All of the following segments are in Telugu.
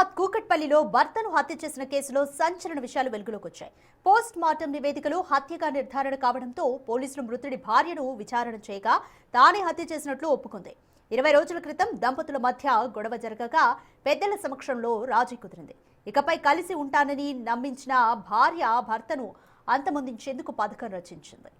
హైదరాబాద్ కూకట్పల్లిలో భర్తను హత్య చేసిన కేసులో సంచలన విషయాలు వెలుగులోకి వచ్చాయి. పోస్ట్ మార్టం నివేదికలో హత్యగా నిర్ధారణ కావడంతో పోలీసులు మృతుడి భార్యను విచారణ చేయగా తానే హత్య చేసినట్లు ఒప్పుకుంది. 20 రోజుల క్రితం దంపతుల మధ్య గొడవ జరగగా పెద్దల సమక్షంలో రాజీ కుదిరింది. ఇకపై కలిసి ఉంటానని నమ్మించిన భార్య భర్తను అంతమొందించేందుకు పథకం రచించింది.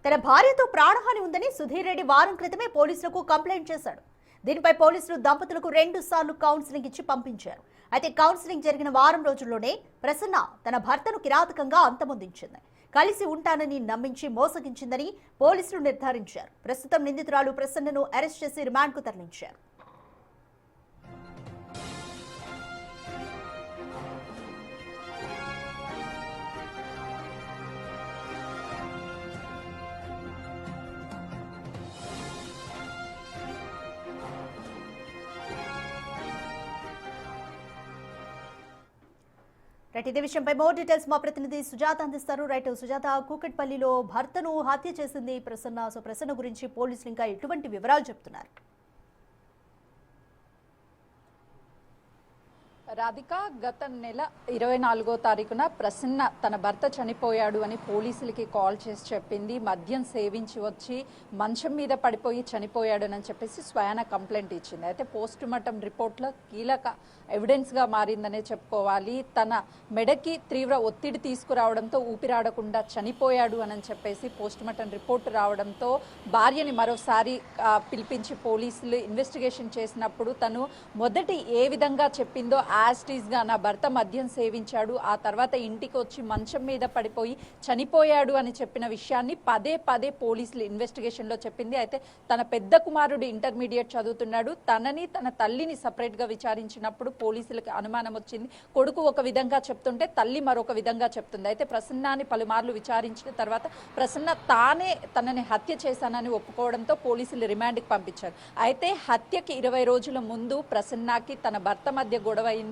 తన భార్యతో ప్రాణహాని ఉందని సుధీర్ రెడ్డి వారం క్రితమే పోలీసులకు కంప్లైంట్ చేశాడు. దీనిపై పోలీసులు దంపతులకు 2 సార్లు కౌన్సిలింగ్ ఇచ్చి పంపించారు. అయితే కౌన్సిలింగ్ జరిగిన వారం రోజుల్లోనే ప్రసన్న తన భర్తను కిరాతకంగా అంతమొందించింది. కలిసి ఉంటానని నమ్మించి మోసగించిందని పోలీసులు నిర్ధారించారు. ప్రస్తుతం నిందితురాలు ప్రసన్నను అరెస్ట్ చేసి రిమాండ్కు తరలించారు. ఇదే విషయంపై మోర్ డీటెయిల్స్ మా ప్రతినిధి సుజాత అందిస్తారు. సుజాత, కూకట్పల్లిలో భర్తను హత్య చేసింది ప్రసన్న. ప్రసన్న గురించి పోలీసులు ఇంకా ఎటువంటి వివరాలు చెప్తున్నారు? రాధిక, గత నెల 24వ తారీఖున ప్రసన్న తన భర్త చనిపోయాడు అని పోలీసులకి కాల్ చేసి చెప్పింది. మద్యం సేవించి వచ్చి మంచం మీద పడిపోయి చనిపోయాడు అని చెప్పేసి స్వయాన కంప్లైంట్ ఇచ్చింది. అయితే పోస్ట్ మార్టం రిపోర్ట్లో కీలక ఎవిడెన్స్గా మారిందనే చెప్పుకోవాలి. తన మెడకి తీవ్ర ఒత్తిడి తీసుకురావడంతో ఊపిరాడకుండా చనిపోయాడు అని చెప్పేసి పోస్ట్ మార్టం రిపోర్ట్ రావడంతో భార్యని మరోసారి పిలిపించి పోలీసులు ఇన్వెస్టిగేషన్ చేసినప్పుడు తను మొదటి ఏ విధంగా చెప్పిందో యాస్టీస్గా నా భర్త మద్యం సేవించాడు, ఆ తర్వాత ఇంటికి వచ్చి మంచం మీద పడిపోయి చనిపోయాడు అని చెప్పిన విషయాన్ని పదే పదే పోలీసులు ఇన్వెస్టిగేషన్లో చెప్పింది. అయితే తన పెద్ద కుమారుడు ఇంటర్మీడియట్ చదువుతున్నాడు. తనని తన తల్లిని సపరేట్గా విచారించినప్పుడు పోలీసులకు అనుమానం వచ్చింది. కొడుకు ఒక విధంగా చెప్తుంటే తల్లి మరొక విధంగా చెప్తుంది. అయితే ప్రసన్నాని పలుమార్లు విచారించిన తర్వాత ప్రసన్న తానే తనని హత్య చేశానని ఒప్పుకోవడంతో పోలీసులు రిమాండ్కి పంపించారు. అయితే హత్యకి 20 రోజుల ముందు ప్రసన్నకి తన భర్త మధ్య గొడవ అయింది.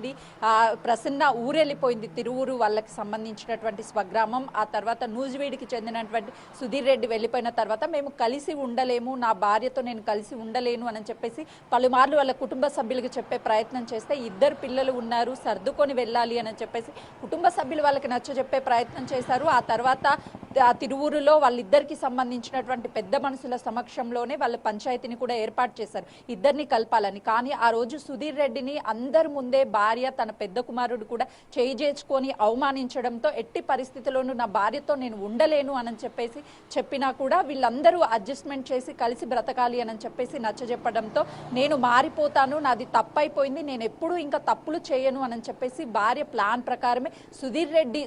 ప్రసన్న ఊరెళ్ళిపోయింది. తిరువురు వాళ్ళకి సంబంధించినటువంటి స్వగ్రామం. ఆ తర్వాత నూజివీడికి చెందినటువంటి సుధీర్ రెడ్డి వెళ్ళిపోయిన తర్వాత మేము కలిసి ఉండలేము, నా భార్యతో నేను కలిసి ఉండలేను అని చెప్పేసి పలుమార్లు వాళ్ళ కుటుంబ సభ్యులకు చెప్పే ప్రయత్నం చేస్తే 2 పిల్లలు ఉన్నారు, సర్దుకొని వెళ్ళాలి అని చెప్పేసి కుటుంబ సభ్యులు వాళ్ళకి నచ్చజెప్పే ప్రయత్నం చేశారు. ఆ తర్వాత తిరువురులో వాళ్ళిద్దరికి సంబంధించినటువంటి పెద్ద మనుషుల సమక్షంలోనే వాళ్ళ పంచాయతీని కూడా ఏర్పాటు చేశారు, ఇద్దరిని కలపాలని. కానీ ఆ రోజు సుధీర్ రెడ్డిని అందరి ముందే భార్య తన పెద్ద కుమారుడు కూడా చేయించుకొని అవమానించడంతో ఎట్టి పరిస్థితుల్లోనూ నా భార్యతో నేను ఉండలేను అని చెప్పేసి చెప్పినా కూడా వీళ్ళందరూ అడ్జస్ట్మెంట్ చేసి కలిసి బ్రతకాలి అని చెప్పేసి నచ్చజెప్పడంతో నేను మారిపోతాను, నాది తప్పైపోయింది, నేను ఎప్పుడూ ఇంకా తప్పులు చేయను అని చెప్పేసి భార్య ప్లాన్ ప్రకారమే సుధీర్ రెడ్డి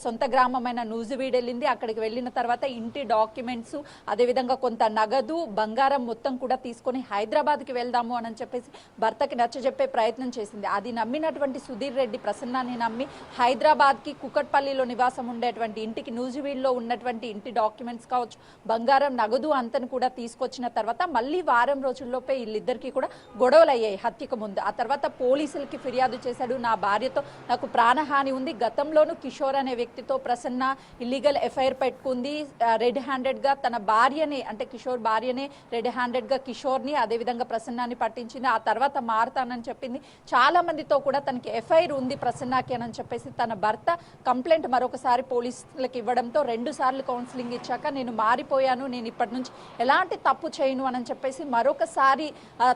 సొంత గ్రామమైన నూజివీడు వెళ్ళింది. అక్కడికి వెళ్ళిన తర్వాత ఇంటి డాక్యుమెంట్స్, అదేవిధంగా కొంత నగదు, బంగారం మొత్తం కూడా తీసుకొని హైదరాబాద్కి వెళ్దాము అని చెప్పేసి భర్తకి నచ్చజెప్పే ప్రయత్నం చేసింది. అది నమ్మినటువంటి సుధీర్ రెడ్డి ప్రసన్నాన్ని నమ్మి హైదరాబాద్కి కూకట్పల్లిలో నివాసం ఉండేటువంటి ఇంటికి నూజివీడులో ఉన్నటువంటి ఇంటి డాక్యుమెంట్స్ కావచ్చు, బంగారం, నగదు అంతను కూడా తీసుకొచ్చిన తర్వాత మళ్ళీ వారం రోజుల్లోపే వీళ్ళిద్దరికీ కూడా గొడవలు అయ్యాయి హత్యకు ముందు. ఆ తర్వాత పోలీసులకి ఫిర్యాదు చేశాడు, నా భార్యతో నాకు ప్రాణహాని ఉంది. గతంలోనూ కిషోర్ అనే వ్యక్తితో ప్రసన్న ఇల్లీగల్ ఎఫ్ఐఆర్ పెట్టుకుంది. రెడ్ హ్యాండెడ్గా తన భార్యని, అంటే కిషోర్ భార్యనే రెడ్ హ్యాండెడ్గా కిషోర్ని అదేవిధంగా ప్రసన్నాన్ని పట్టించింది. ఆ తర్వాత మారతానని చెప్పింది. చాలా మందితో కూడా తనకి ఎఫ్ఐఆర్ ఉంది ప్రసన్నకి అని చెప్పేసి తన భర్త కంప్లైంట్ మరొకసారి పోలీసులకు ఇవ్వడంతో 2 సార్లు కౌన్సిలింగ్ ఇచ్చాక నేను మారిపోయాను, నేను ఇప్పటి నుంచి ఎలాంటి తప్పు చేయను అని చెప్పేసి మరొకసారి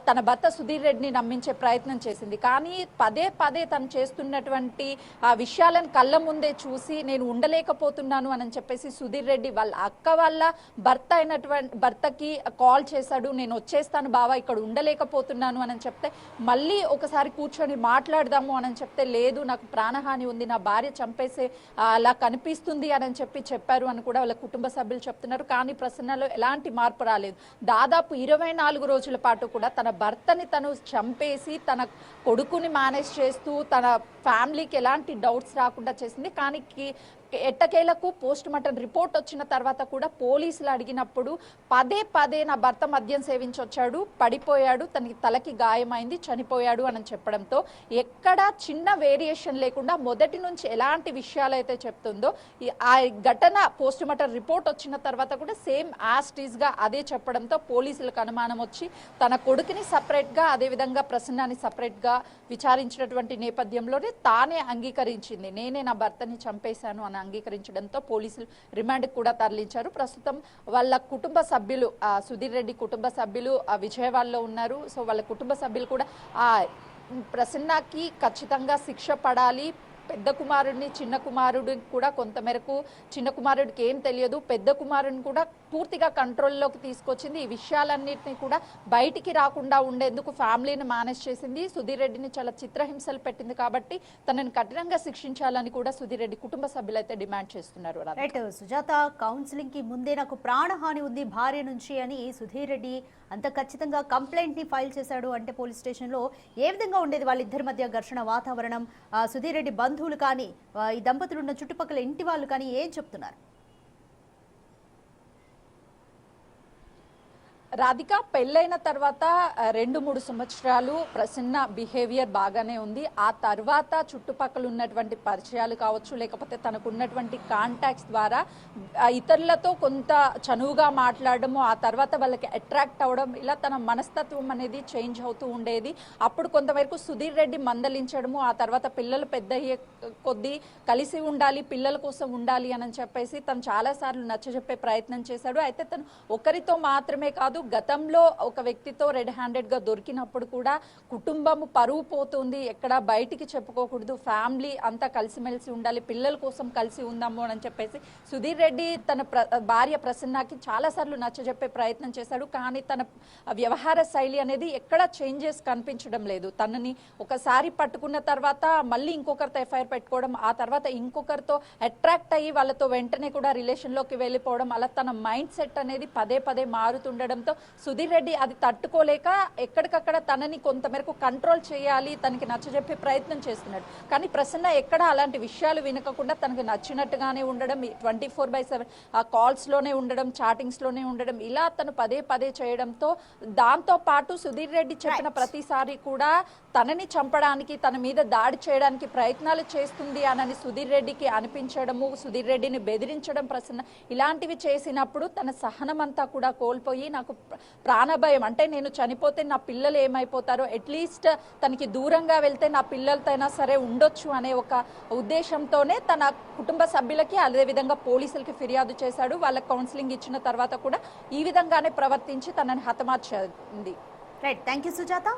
తన భర్త సుధీర్ రెడ్డిని నమ్మించే ప్రయత్నం చేసింది. కానీ పదే పదే తను చేస్తున్నటువంటి విషయాలను కళ్ళ ముందే చూసి నేను ఉండలేకపోతున్నాను అని చెప్పేసి సుధీర్ రెడ్డి వాళ్ళ అక్క వాళ్ళ భర్తకి కాల్ చేశాడు. నేను వచ్చేస్తాను బావా, ఇక్కడ ఉండలేకపోతున్నాను అని చెప్తే మళ్ళీ ఒకసారి కూర్చొని మాట్లాడదాము అని చెప్తే లేదు, నాకు ప్రాణహాని ఉంది, నా భార్య చంపేసే అలా కనిపిస్తుంది అని చెప్పారు అని కూడా వాళ్ళ కుటుంబ సభ్యులు చెప్తున్నారు. కానీ ప్రసన్నలో ఎలాంటి మార్పు రాలేదు. దాదాపు 24 రోజుల పాటు కూడా తన భర్తని తను చంపేసి తన కొడుకుని మేనేజ్ చేస్తూ తన ఫ్యామిలీకి ఎలాంటి డౌట్స్ రాకుండా చేసింది. కానీ ఎట్టకేలకు పోస్ట్ మార్టం రిపోర్ట్ వచ్చిన తర్వాత కూడా పోలీసులు అడిగినప్పుడు పదే పదే నా భర్త మద్యం సేవించి వచ్చాడు, పడిపోయాడు, తనకి తలకి గాయమైంది, చనిపోయాడు అని చెప్పడంతో ఎక్కడ చిన్న వేరియేషన్ లేకుండా మొదటి నుంచి ఎలాంటి విషయాలు అయితే చెప్తుందో ఆ ఘటన పోస్ట్ మార్టం రిపోర్ట్ వచ్చిన తర్వాత కూడా సేమ్ యాజ్ గా అదే చెప్పడంతో పోలీసులకు అనుమానం వచ్చి తన కొడుకుని సపరేట్ గా అదేవిధంగా ప్రసన్నాని సపరేట్ గా విచారించినటువంటి నేపథ్యంలోనే తానే అంగీకరించింది, నేనే నా భర్తని చంపేశాను అని అంగీకరించడంతో పోలీసులు రిమాండ్ కూడా తరలించారు. ప్రస్తుతం వాళ్ళ కుటుంబ సభ్యులు సుధీర్ రెడ్డి కుటుంబ సభ్యులు విజయవాడలో ఉన్నారు. సో వాళ్ళ కుటుంబ సభ్యులు కూడా ప్రసన్నకి ఖచ్చితంగా శిక్ష పడాలి, పెద్ద కుమారుడిని చిన్న కుమారుడిని కూడా కొంతమేరకు చిన్న కుమారుడికి ఏం తెలియదు, పెద్ద కుమారుడిని కూడా పూర్తిగా కంట్రోల్లోకి తీసుకొచ్చింది. ఈ విషయాలన్నింటినీ కూడా బయటికి రాకుండా ఉండేందుకు ఫ్యామిలీని మేనేజ్ చేసింది. సుధీర్ రెడ్డిని చాలా చిత్రహింసలు పెట్టింది కాబట్టి తనని కఠినంగా శిక్షించాలని కూడా సుధీర్ రెడ్డి కుటుంబ సభ్యులు అయితే డిమాండ్ చేస్తున్నారు. సుజాత, కౌన్సిలింగ్ కి ముందే నాకు ప్రాణహాని ఉంది భార్య నుంచి అని సుధీర్ రెడ్డి అంత ఖచ్చితంగా కంప్లైంట్ ని ఫైల్ చేశాడు అంటే పోలీస్ స్టేషన్ లో ఏ విధంగా ఉండేది వాళ్ళిద్దరి మధ్య ఘర్షణ వాతావరణం? సుధీర్ రెడ్డి బంధువులు కానీ ఈ దంపతులు ఉన్న చుట్టుపక్కల ఇంటి వాళ్ళు కానీ ఏం చెప్తున్నారు? రాధిక, పెళ్ళైన తర్వాత 2-3 సంవత్సరాలు ప్రసన్న బిహేవియర్ బాగానే ఉంది. ఆ తర్వాత చుట్టుపక్కల ఉన్నటువంటి పరిచయాలు కావచ్చు, లేకపోతే తనకున్నటువంటి కాంటాక్ట్స్ ద్వారా ఇతరులతో కొంత చనువుగా మాట్లాడడము, ఆ తర్వాత వాళ్ళకి అట్రాక్ట్ అవ్వడం, ఇలా తన మనస్తత్వం అనేది చేంజ్ అవుతూ ఉండేది. అప్పుడు కొంతవరకు సుధీర్ రెడ్డి మందలించడము, ఆ తర్వాత పిల్లలు పెద్ద అయ్యే కొద్దీ కలిసి ఉండాలి, పిల్లల కోసం ఉండాలి అని చెప్పేసి తను చాలాసార్లు నచ్చజెప్పే ప్రయత్నం చేశాడు. అయితే తను ఒకరితో మాత్రమే కాదు, గతంలో ఒక వ్యక్తితో రెడ్ హ్యాండెడ్ గా దొరికినప్పుడు కూడా కుటుంబం పరువు పోతుంది, ఎక్కడ బయటికి చెప్పుకోకూడదు, ఫ్యామిలీ అంతా కలిసిమెలిసి ఉండాలి, పిల్లల కోసం కలిసి ఉందాము అని చెప్పేసి సుధీర్ రెడ్డి తన భార్య ప్రసన్నకి చాలాసార్లు నచ్చజెప్పే ప్రయత్నం చేశాడు. కానీ తన వ్యవహార శైలి అనేది ఎక్కడ చేంజెస్ కనిపించడం లేదు. తనని ఒకసారి పట్టుకున్న తర్వాత మళ్ళీ ఇంకొకరితో ఎఫ్ఐఆర్ పెట్టుకోవడం, ఆ తర్వాత ఇంకొకరితో అట్రాక్ట్ అయ్యి వాళ్ళతో వెంటనే కూడా రిలేషన్లోకి వెళ్ళిపోవడం, అలా తన మైండ్ సెట్ అనేది పదే పదే మారుతుండడంతో సుధీర్ రెడ్డి అది తట్టుకోలేక ఎక్కడికక్కడ తనని కొంతమేరకు కంట్రోల్ చేయాలి, తనకి నచ్చజెప్పే ప్రయత్నం చేస్తున్నాడు. కానీ ప్రసన్న ఎక్కడ అలాంటి విషయాలు వినకుండా తనకు నచ్చినట్టుగానే ఉండడం, 24/7 ఆ కాల్స్లోనే ఉండడం, చాటింగ్స్లోనే ఉండడం, ఇలా తను పదే పదే చేయడంతో దాంతో పాటు సుధీర్ రెడ్డి చెప్పిన ప్రతిసారి కూడా తనని చంపడానికి, తన మీద దాడి చేయడానికి ప్రయత్నాలు చేస్తుంది అని సుధీర్ రెడ్డికి అనిపించడము, సుధీర్ రెడ్డిని బెదిరించడం ప్రసన్న ఇలాంటివి చేసినప్పుడు తన సహనం అంతా కూడా కోల్పోయి నాకు ప్రాణభయం, అంటే నేను చనిపోతే నా పిల్లలు ఏమైపోతారో, అట్లీస్ట్ తనకి దూరంగా వెళ్తే నా పిల్లలతో అయినా సరే ఉండొచ్చు అనే ఒక ఉద్దేశంతోనే తన కుటుంబ సభ్యులకి అదేవిధంగా పోలీసులకి ఫిర్యాదు చేశాడు. వాళ్ళకి కౌన్సిలింగ్ ఇచ్చిన తర్వాత కూడా ఈ విధంగానే ప్రవర్తించి తనని హతమార్చింది. Right, thank you Sujatha.